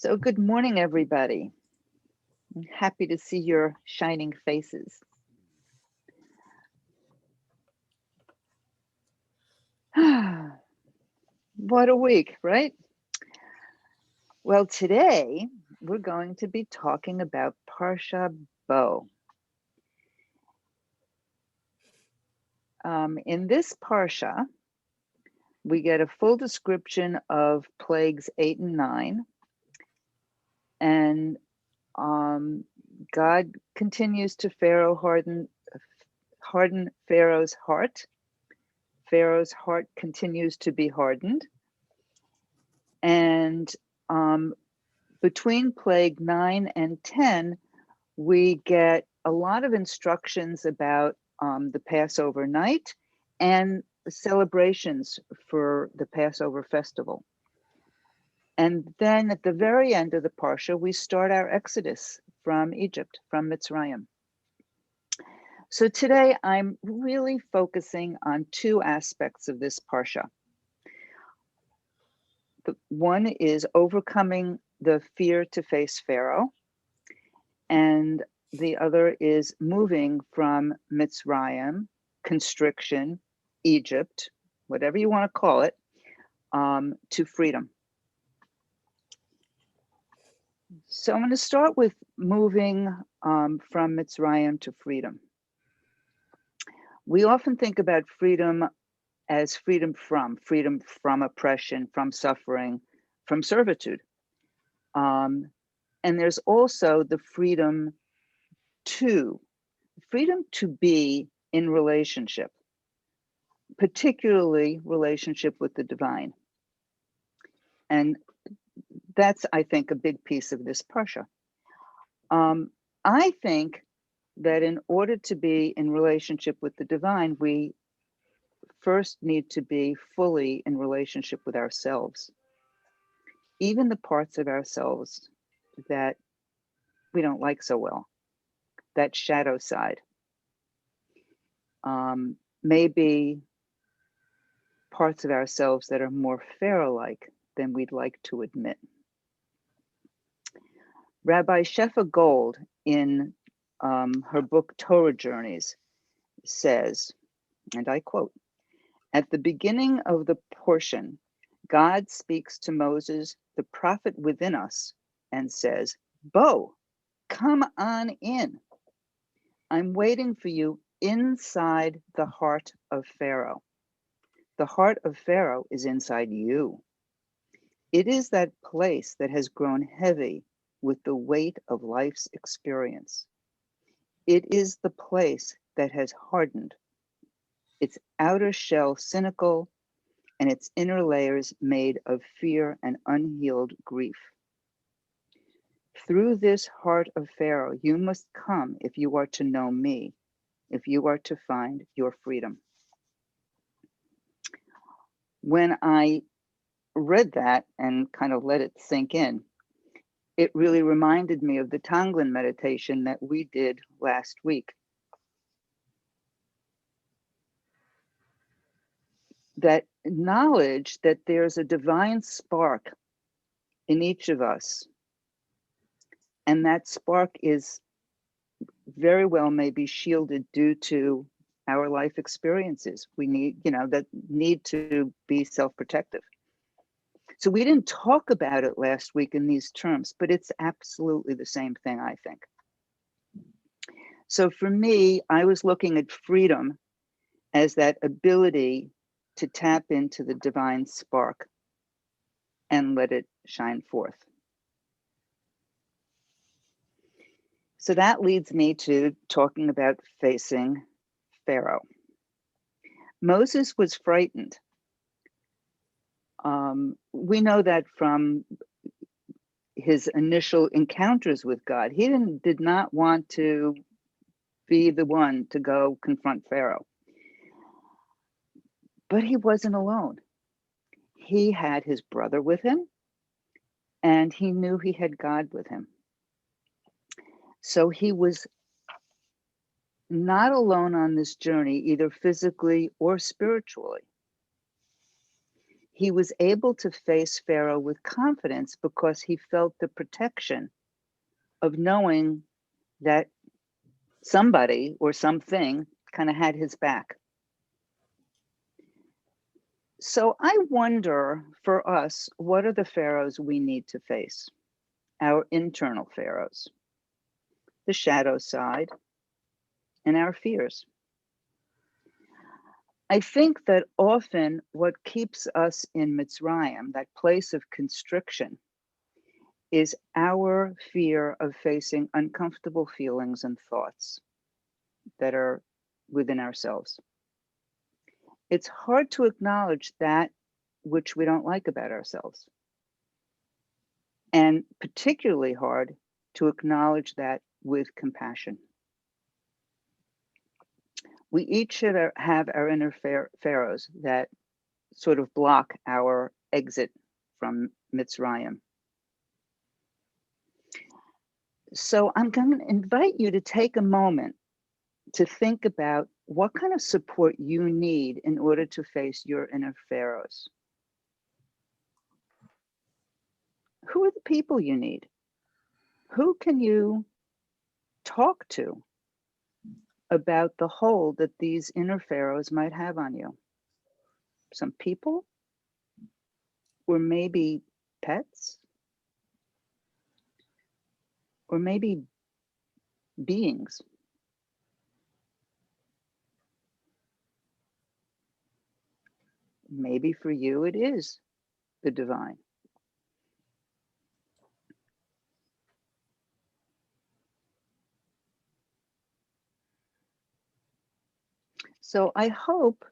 So good morning, everybody. I'm happy to see your shining faces. What a week, right? Well, today we're going to be talking about Parsha Bo. In this Parsha, we get a full description of plagues 8 and 9, and God continues to harden Pharaoh's heart. Pharaoh's heart continues to be hardened. And between plague 9 and 10, we get a lot of instructions about the Passover night and celebrations for the Passover festival. And then at the very end of the Parsha, we start our exodus from Egypt, from Mitzrayim. So today I'm really focusing on two aspects of this Parsha. One is overcoming the fear to face Pharaoh, and the other is moving from Mitzrayim, constriction, Egypt, whatever you want to call it, to freedom. So I'm going to start with moving from Mitzrayim to freedom. We often think about freedom as freedom from oppression, from suffering, from servitude. And there's also the freedom to be in relationship, particularly relationship with the divine. And that's, I think, a big piece of this Parsha. I think that in order to be in relationship with the divine, we first need to be fully in relationship with ourselves, even the parts of ourselves that we don't like so well, that shadow side. Maybe parts of ourselves that are more Pharaoh-like than we'd like to admit. Rabbi Shefa Gold, in her book Torah Journeys, says, and I quote, "At the beginning of the portion, God speaks to Moses, the prophet within us, and says, 'Bo, come on in. I'm waiting for you inside the heart of Pharaoh.' The heart of Pharaoh is inside you. It is that place that has grown heavy with the weight of life's experience. It is the place that has hardened, its outer shell cynical, and its inner layers made of fear and unhealed grief. Through this heart of Pharaoh, you must come if you are to know me, if you are to find your freedom." When I read that and kind of let it sink in, it really reminded me of the Tonglen meditation that we did last week. That knowledge that there's a divine spark in each of us, and that spark is very well may be shielded due to our life experiences. We need, that need to be self-protective. So we didn't talk about it last week in these terms, but it's absolutely the same thing, I think. So for me, I was looking at freedom as that ability to tap into the divine spark and let it shine forth. So that leads me to talking about facing Pharaoh. Moses was frightened. We know that from his initial encounters with God. He did not want to be the one to go confront Pharaoh. But he wasn't alone. He had his brother with him, and he knew he had God with him. So he was not alone on this journey, either physically or spiritually. he was able to face Pharaoh with confidence because he felt the protection of knowing that somebody or something kind of had his back. So I wonder for us, what are the pharaohs we need to face? Our internal pharaohs, the shadow side, and our fears. I think that often what keeps us in Mitzrayim, that place of constriction, is our fear of facing uncomfortable feelings and thoughts that are within ourselves. It's hard to acknowledge that which we don't like about ourselves, and particularly hard to acknowledge that with compassion. We each should have our inner pharaohs that sort of block our exit from Mitzrayim. So I'm going to invite you to take a moment to think about what kind of support you need in order to face your inner pharaohs. Who are the people you need? Who can you talk to about the hold that these inner pharaohs might have on you? Some people? Or maybe pets? Or maybe beings? Maybe for you it is the divine. So I hope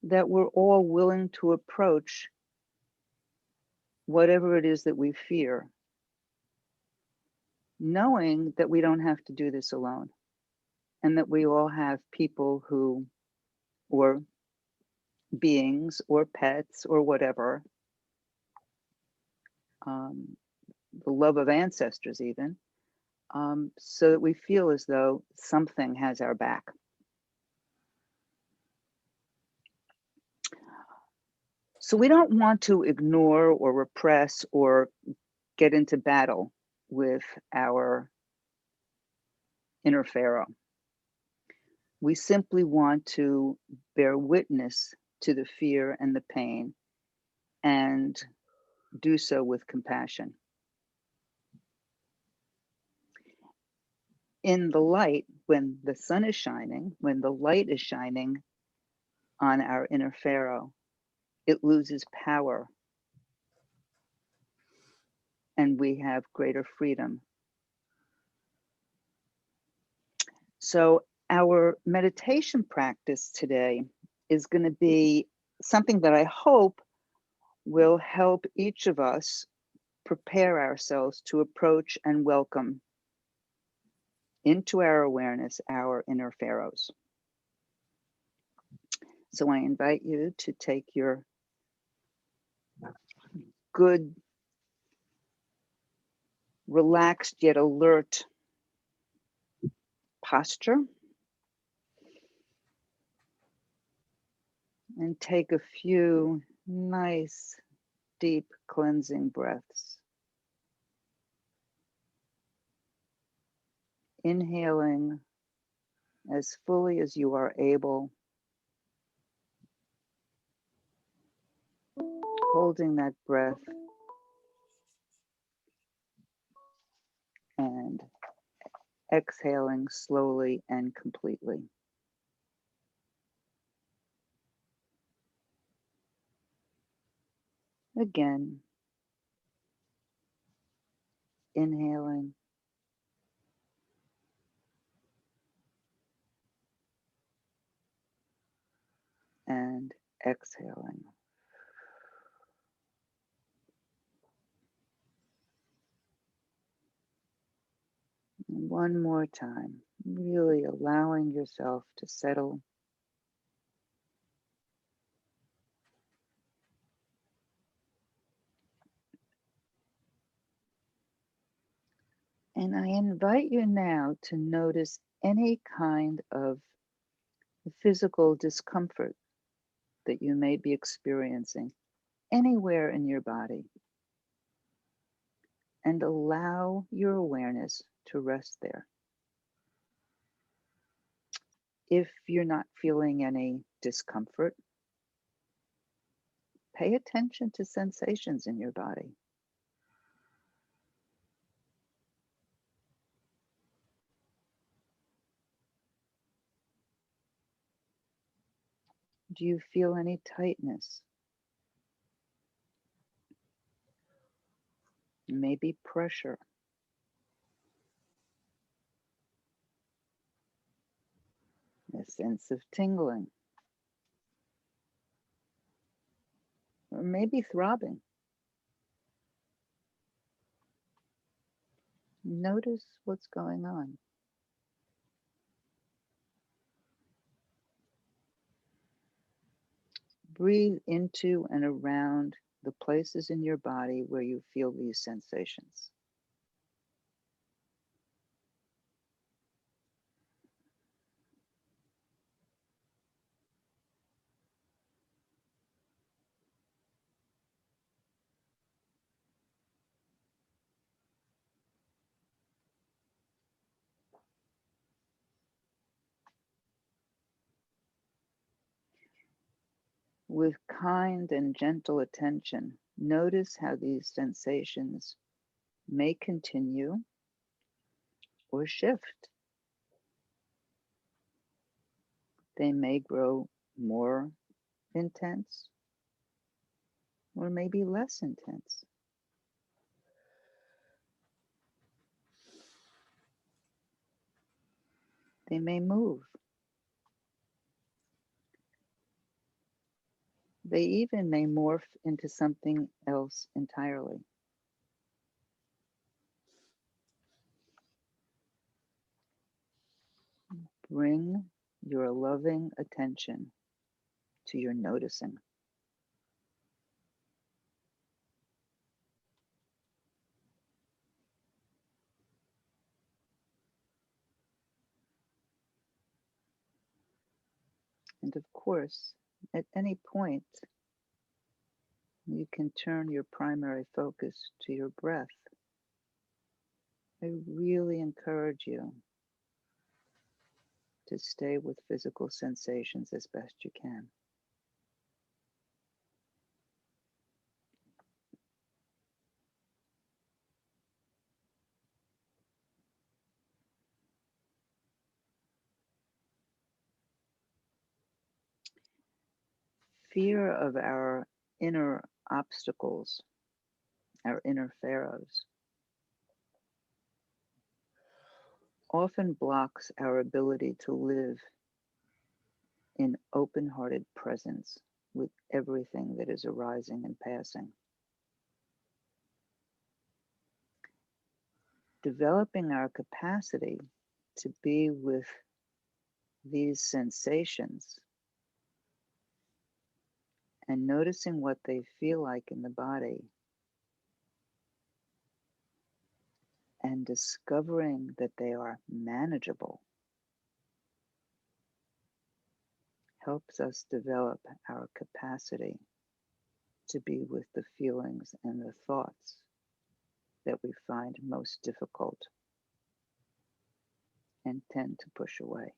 that we're all willing to approach whatever it is that we fear, knowing that we don't have to do this alone, and that we all have people who, or beings, or pets, or whatever, the love of ancestors even, so that we feel as though something has our back. So we don't want to ignore or repress or get into battle with our inner pharaoh. We simply want to bear witness to the fear and the pain and do so with compassion. In the light, when the sun is shining, when the light is shining on our inner pharaoh, it loses power and we have greater freedom. So our meditation practice today is going to be something that I hope will help each of us prepare ourselves to approach and welcome into our awareness our inner pharaohs. So I invite you to take your good, relaxed yet alert posture and take a few nice, deep cleansing breaths. Inhaling as fully as you are able, holding that breath and exhaling slowly and completely. Again, inhaling and exhaling. One more time, really allowing yourself to settle. And I invite you now to notice any kind of physical discomfort that you may be experiencing, anywhere in your body, and allow your awareness to rest there. If you're not feeling any discomfort, pay attention to sensations in your body. Do you feel any tightness? Maybe pressure? A sense of tingling? Or maybe throbbing? Notice what's going on. Breathe into and around the places in your body where you feel these sensations. With kind and gentle attention, notice how these sensations may continue or shift. They may grow more intense or maybe less intense. They may move. They even may morph into something else entirely. Bring your loving attention to your noticing. And of course, at any point, you can turn your primary focus to your breath. I really encourage you to stay with physical sensations as best you can. Fear of our inner obstacles, our inner pharaohs, often blocks our ability to live in open-hearted presence with everything that is arising and passing. Developing our capacity to be with these sensations and noticing what they feel like in the body and discovering that they are manageable helps us develop our capacity to be with the feelings and the thoughts that we find most difficult and tend to push away.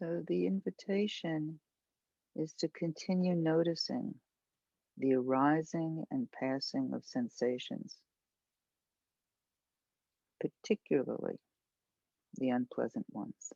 So the invitation is to continue noticing the arising and passing of sensations, particularly the unpleasant ones.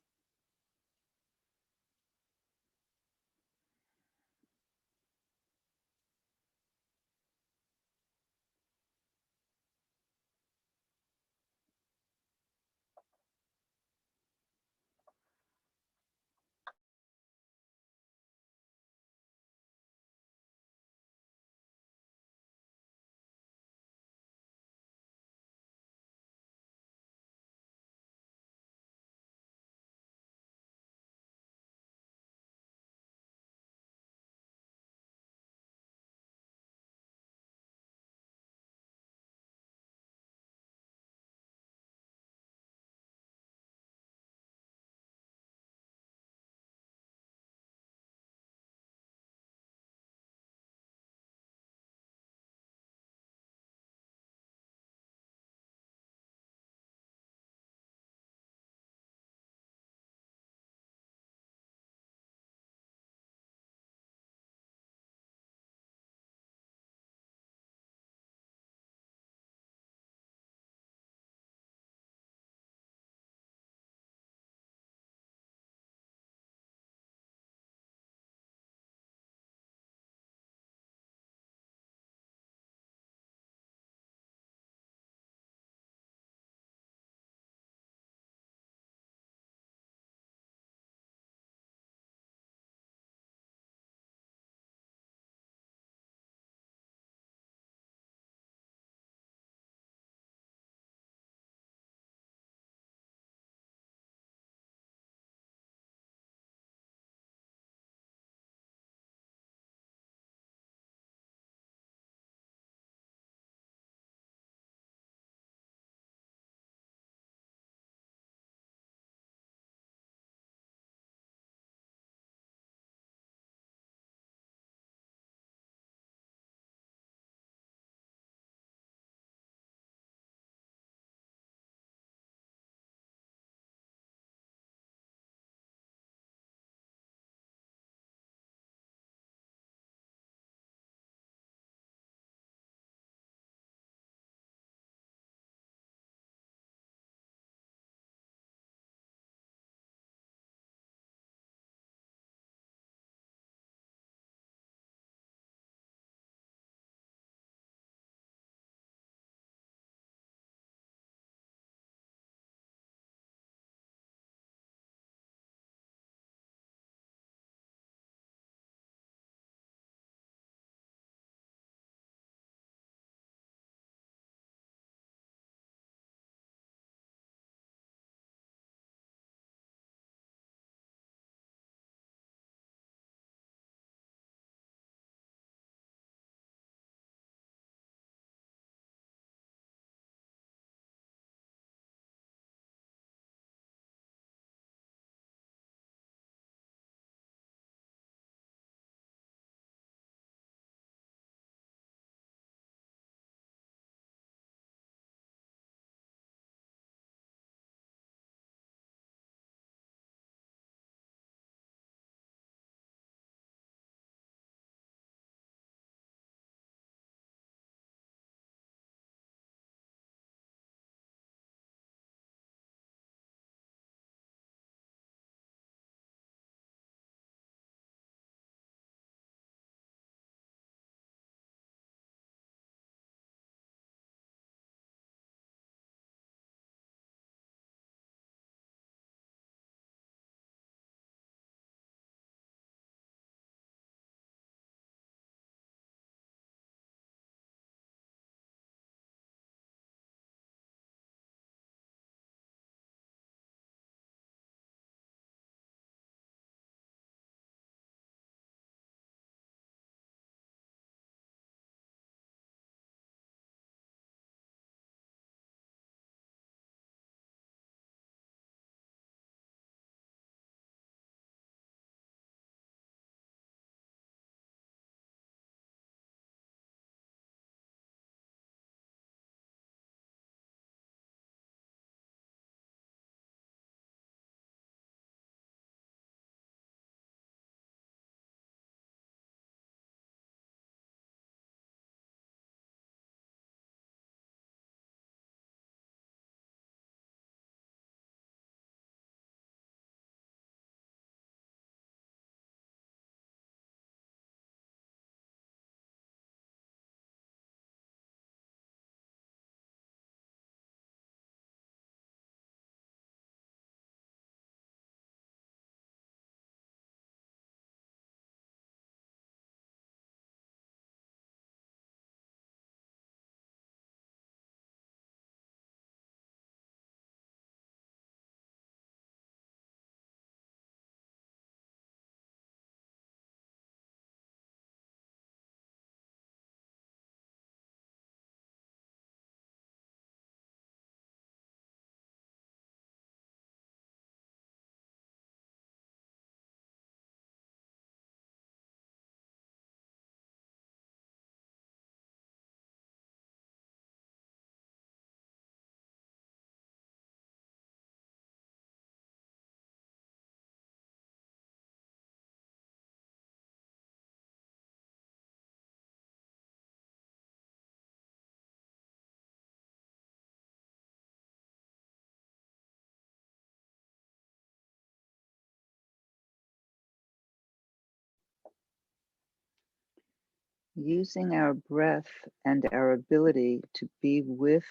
using our breath and our ability to be with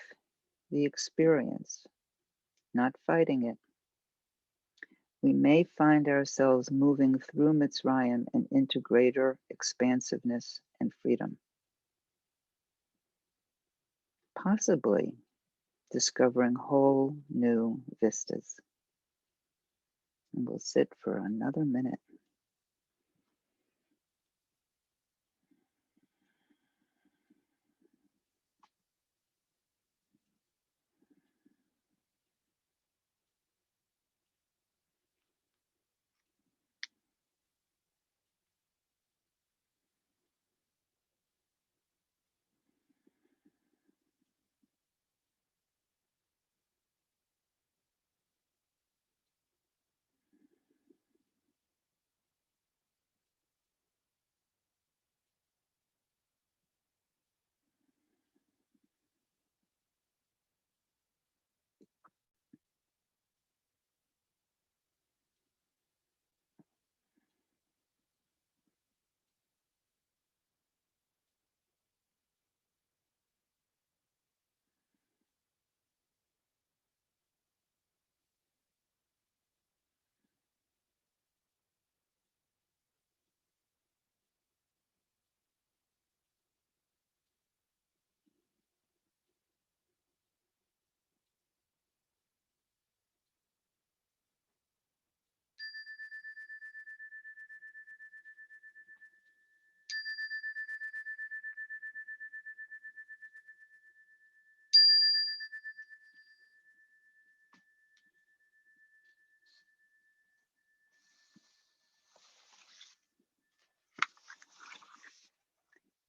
the experience, not fighting it, we may find ourselves moving through Mitzrayim and into greater expansiveness and freedom, possibly discovering whole new vistas. And we'll sit for another minute.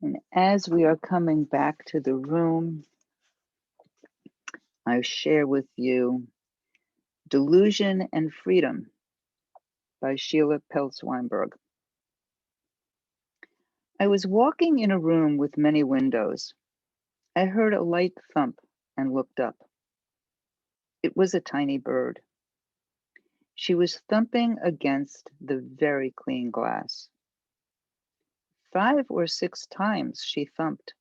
And as we are coming back to the room, I share with you Delusion and Freedom by Sheila Peltz Weinberg. I was walking in a room with many windows. I heard a light thump and looked up. It was a tiny bird. She was thumping against the very clean glass. 5 or 6 times she thumped.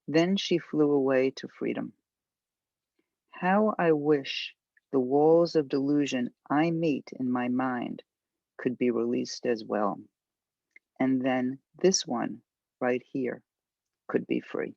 Then she flew away to freedom. How I wish the walls of delusion I meet in my mind could be released as well. And then this one right here could be free.